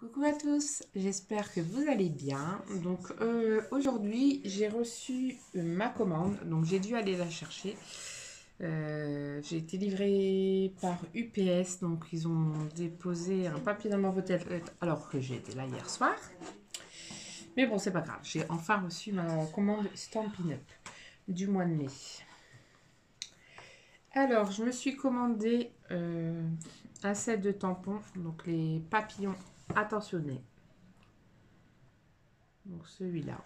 Coucou à tous, j'espère que vous allez bien. Donc aujourd'hui j'ai reçu ma commande, donc j'ai dû aller la chercher. J'ai été livrée par UPS, donc ils ont déposé un papier dans ma boîte alors que j'étais là hier soir. Mais bon, c'est pas grave, j'ai enfin reçu ma commande Stampin' Up du mois de mai. Alors, je me suis commandé un set de tampons, donc les papillons attentionnés. Donc celui-là.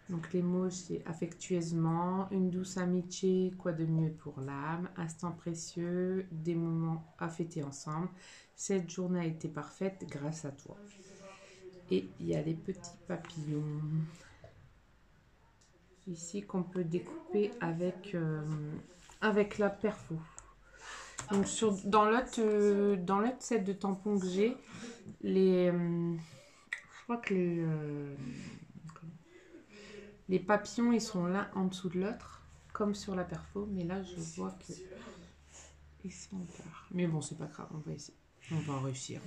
Donc les mots, c'est affectueusement, une douce amitié, quoi de mieux pour l'âme, instant précieux, des moments à fêter ensemble. Cette journée a été parfaite grâce à toi. Et il y a les petits papillons ici qu'on peut découper avec la perfo. Donc dans l'autre set de tampons que j'ai, je crois que les papillons, ils sont l'un en dessous de l'autre, comme sur la perfo, mais là, je vois que ils sont en part. Mais bon, c'est pas grave, on va essayer. On va en réussir.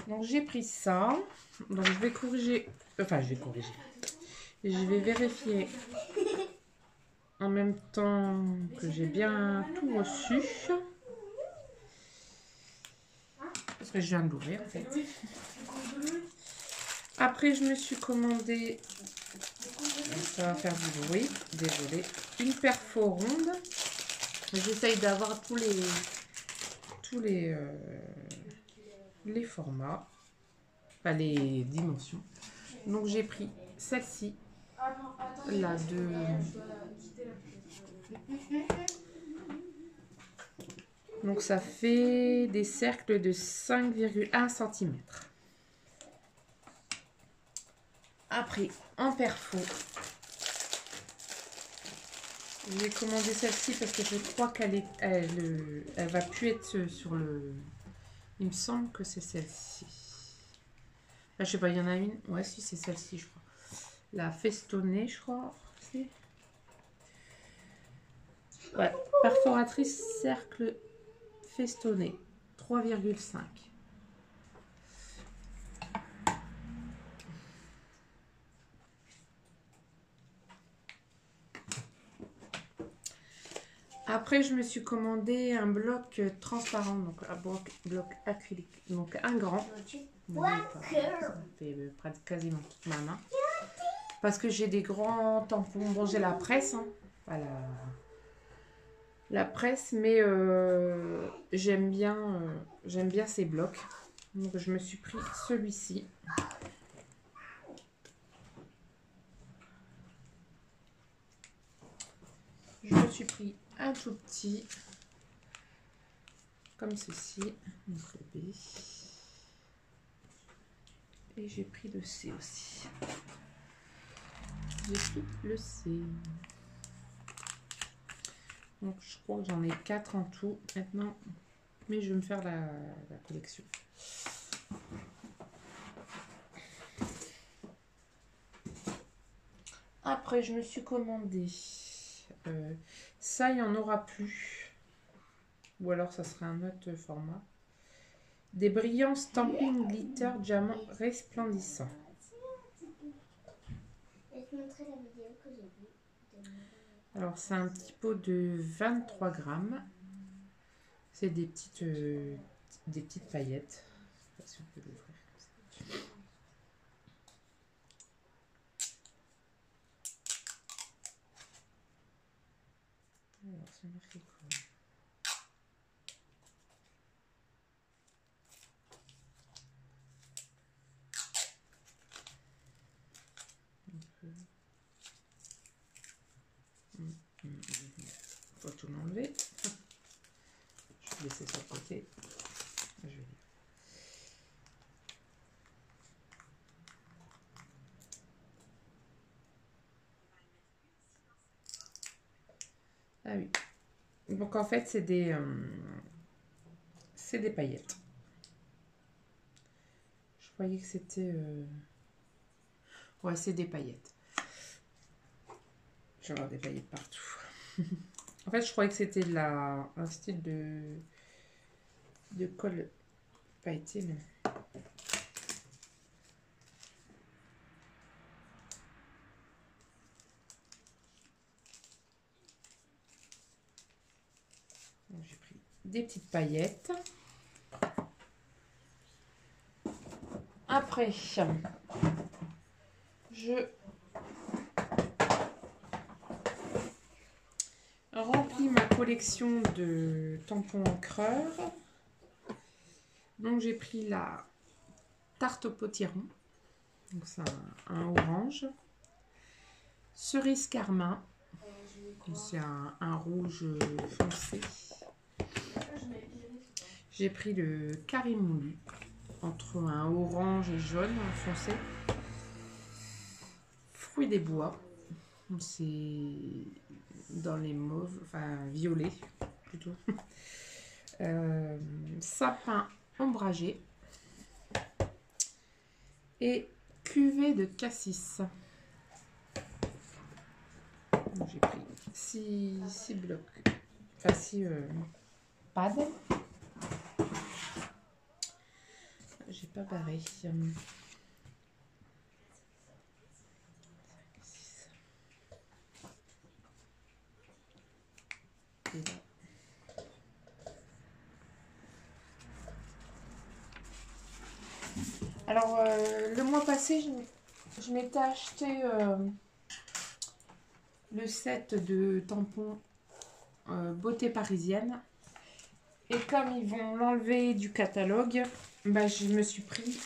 Donc, j'ai pris ça. Donc, je vais corriger. Enfin, je vais corriger. Je vais vérifier en même temps que j'ai bien tout reçu. Parce que je viens de l'ouvrir, en fait. Après, je me suis commandé... Ça va faire du bruit, désolé. Une perfo ronde. J'essaye d'avoir tous les formats, enfin les dimensions. Donc j'ai pris celle-ci, la de... Donc ça fait des cercles de 5,1 cm. Après, en perfo, j'ai commandé celle-ci parce que je crois qu'elle va plus être sur le... Il me semble que c'est celle-ci. Là, je sais pas, il y en a une. Ouais, si, c'est celle-ci, je crois. La festonnée, je crois. Ouais, perforatrice cercle festonné. 3,5. Après, je me suis commandé un bloc transparent, donc un bloc acrylique, donc un grand. Ça fait quasiment toute ma main. Parce que j'ai des grands tampons. Bon, j'ai la presse, hein, voilà. La presse, mais j'aime bien ces blocs. Donc, je me suis pris celui-ci. Je me suis pris un tout petit, comme ceci, donc le B. Et j'ai pris le C aussi. J'ai pris le C. Donc je crois que j'en ai 4 en tout maintenant. Mais je vais me faire la collection. Après, je me suis commandé. Ça, il n'y en aura plus. Ou alors, ça sera un autre format. Des brillants stamping glitter diamant resplendissant. Alors, c'est un petit pot de 23 grammes. C'est des petites paillettes. Je ne sais pas si on peut l'ouvrir comme ça. Alors, c'est marqué quoi? Faut tout l'enlever. Je vais laisser sur le côté. Je vais lire. Ah oui. Donc en fait, c'est des paillettes. Je croyais que c'était... Ouais, c'est des paillettes. Je vais avoir des paillettes partout. En fait, je croyais que c'était un style de colle pas été, mais... J'ai pris des petites paillettes. Après, je remplis ma collection de tampons encreurs. Donc j'ai pris la tarte au potiron. Donc c'est un orange. Cerise carmin. C'est un rouge foncé. J'ai pris le carré moulu entre un orange et jaune foncé. Fruits des bois. C'est dans les mauves, enfin violets plutôt. Sapin ombragé. Et cuvée de cassis. J'ai pris 6 blocs, enfin 6 pads. J'ai pas barré. 5, 6. Et là. Alors, le mois passé, je m'étais acheté le set de tampons beauté parisienne. Et comme ils vont l'enlever du catalogue, bah, je me suis pris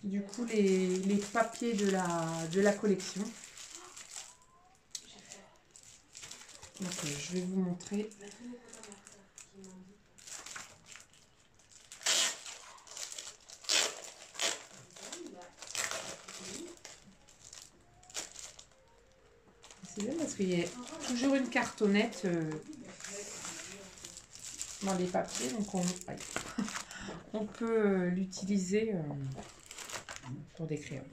du coup les papiers de la collection. Donc, je vais vous montrer. C'est bien parce qu'il y a toujours une cartonnette dans les papiers, donc on peut l'utiliser pour des crayons.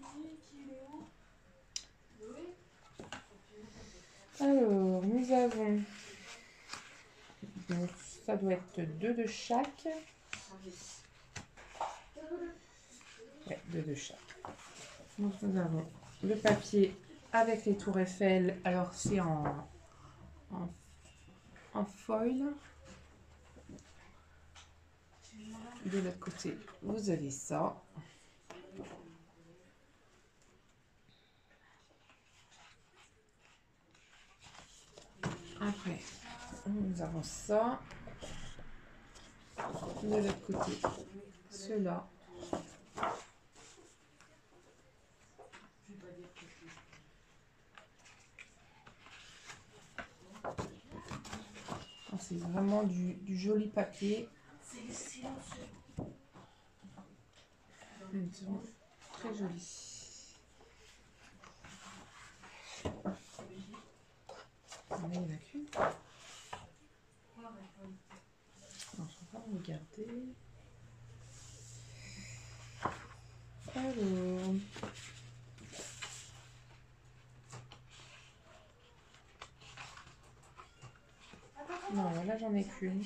Alors, nous avons, donc, ça doit être 2 de chaque. Ouais, 2 de chaque. Donc nous avons le papier avec les tours Eiffel. Alors c'est en foil. De l'autre côté, vous avez ça. Après, nous avons ça. De l'autre côté, cela. C'est vraiment du joli papier. Très joli. Il y en a qu'une. On va regarder. Alors. Non, là j'en ai qu'une.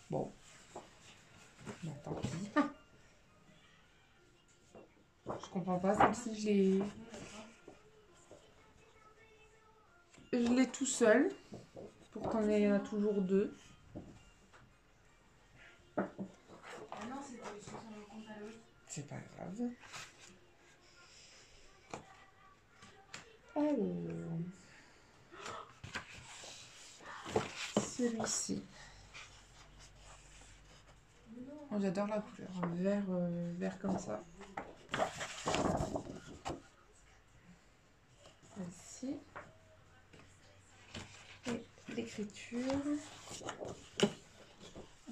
Bon. Bon, tant pis. Je comprends pas, celle-ci je l'ai tout seul. Pourtant il y en a toujours 2. C'est pas grave. Alors, celui-ci. Oh, j'adore la couleur. Vert comme ça. Ici. Et l'écriture.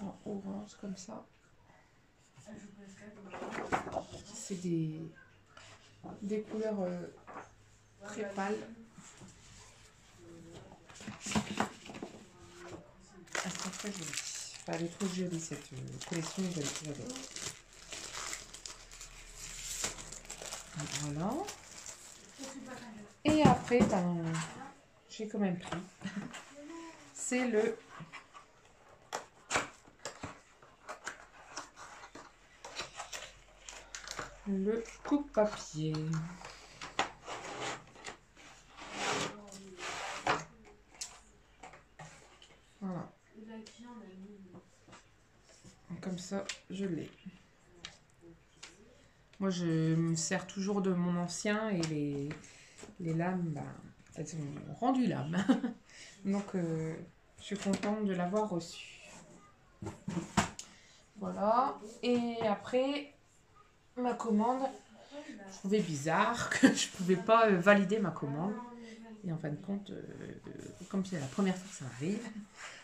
En orange comme ça. C'est des couleurs très pâles. Elles sont très jolies. Enfin, elle est trop jolie cette collection, je l'ai trouvé belle. Voilà. Et après, ben, j'ai quand même pris. C'est le coupe-papier. Voilà. Comme ça, je l'ai. Moi, je me sers toujours de mon ancien et les lames, ben, elles ont rendu l'âme. Donc, je suis contente de l'avoir reçu. Voilà. Et après, ma commande, je trouvais bizarre que je ne pouvais pas valider ma commande. Et en fin de compte, comme c'est la première fois que ça arrive,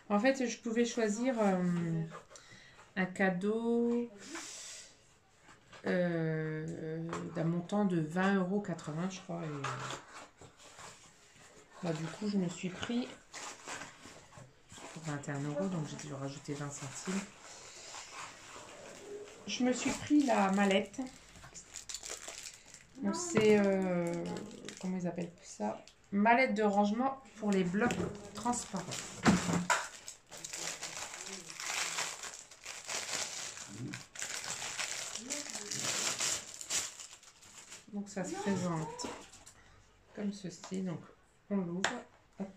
en fait, je pouvais choisir un cadeau d'un montant de 20,80 €, je crois. Et, bah, du coup, je me suis pris pour 21 €, donc j'ai dû rajouter 20 centimes. Je me suis pris la mallette. Donc c'est, comment ils appellent ça? Mallette de rangement pour les blocs transparents. Donc ça se présente comme ceci. Donc on l'ouvre. Hop.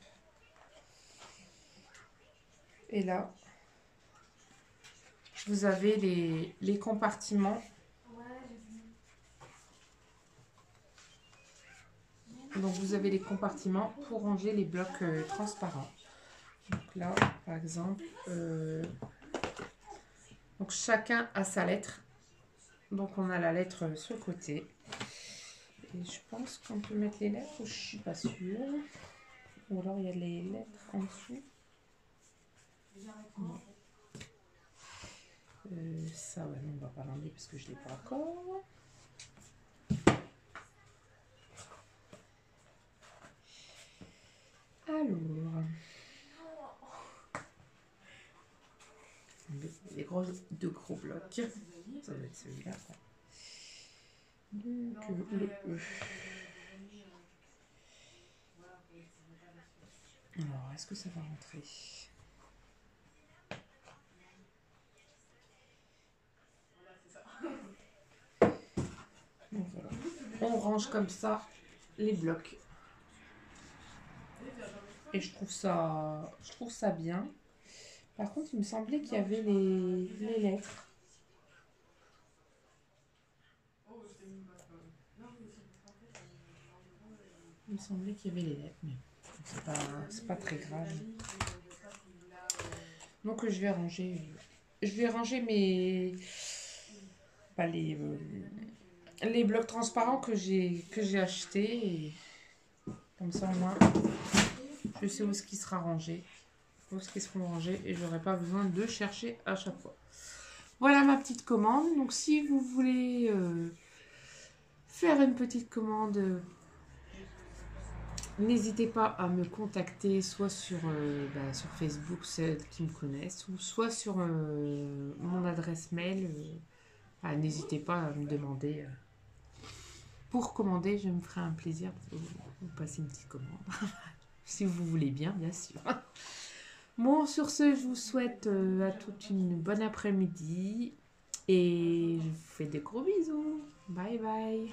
Et là, vous avez les compartiments. Donc vous avez les compartiments pour ranger les blocs transparents. Donc là, par exemple, donc chacun a sa lettre. Donc on a la lettre sur le côté. Et je pense qu'on peut mettre les lettres, je suis pas sûre. Ou alors il y a les lettres en dessous. Non. Ça, ouais, non, on va pas l'enlever parce que je l'ai pas encore. Alors, deux gros blocs. Ça doit être celui-là. Donc, le E. Alors, est-ce que ça va rentrer? Donc, voilà. On range comme ça les blocs. Et je trouve ça bien. Par contre, il me semblait qu'il y avait les lettres. Il me semblait qu'il y avait les lettres, mais c'est pas très grave. Donc je vais ranger les blocs transparents que j'ai achetés. Et comme ça, au moins, je sais où est-ce qui sera rangé. Où est-ce qu'ils seront rangés et j'aurai pas besoin de chercher à chaque fois. Voilà ma petite commande. Donc si vous voulez faire une petite commande, n'hésitez pas à me contacter soit sur Facebook, celles qui me connaissent, ou soit sur mon adresse mail. N'hésitez pas à me demander. Pour commander, je me ferai un plaisir de vous passer une petite commande. Si vous voulez bien sûr. Bon, sur ce, je vous souhaite à toutes une bonne après-midi. Et je vous fais des gros bisous. Bye bye.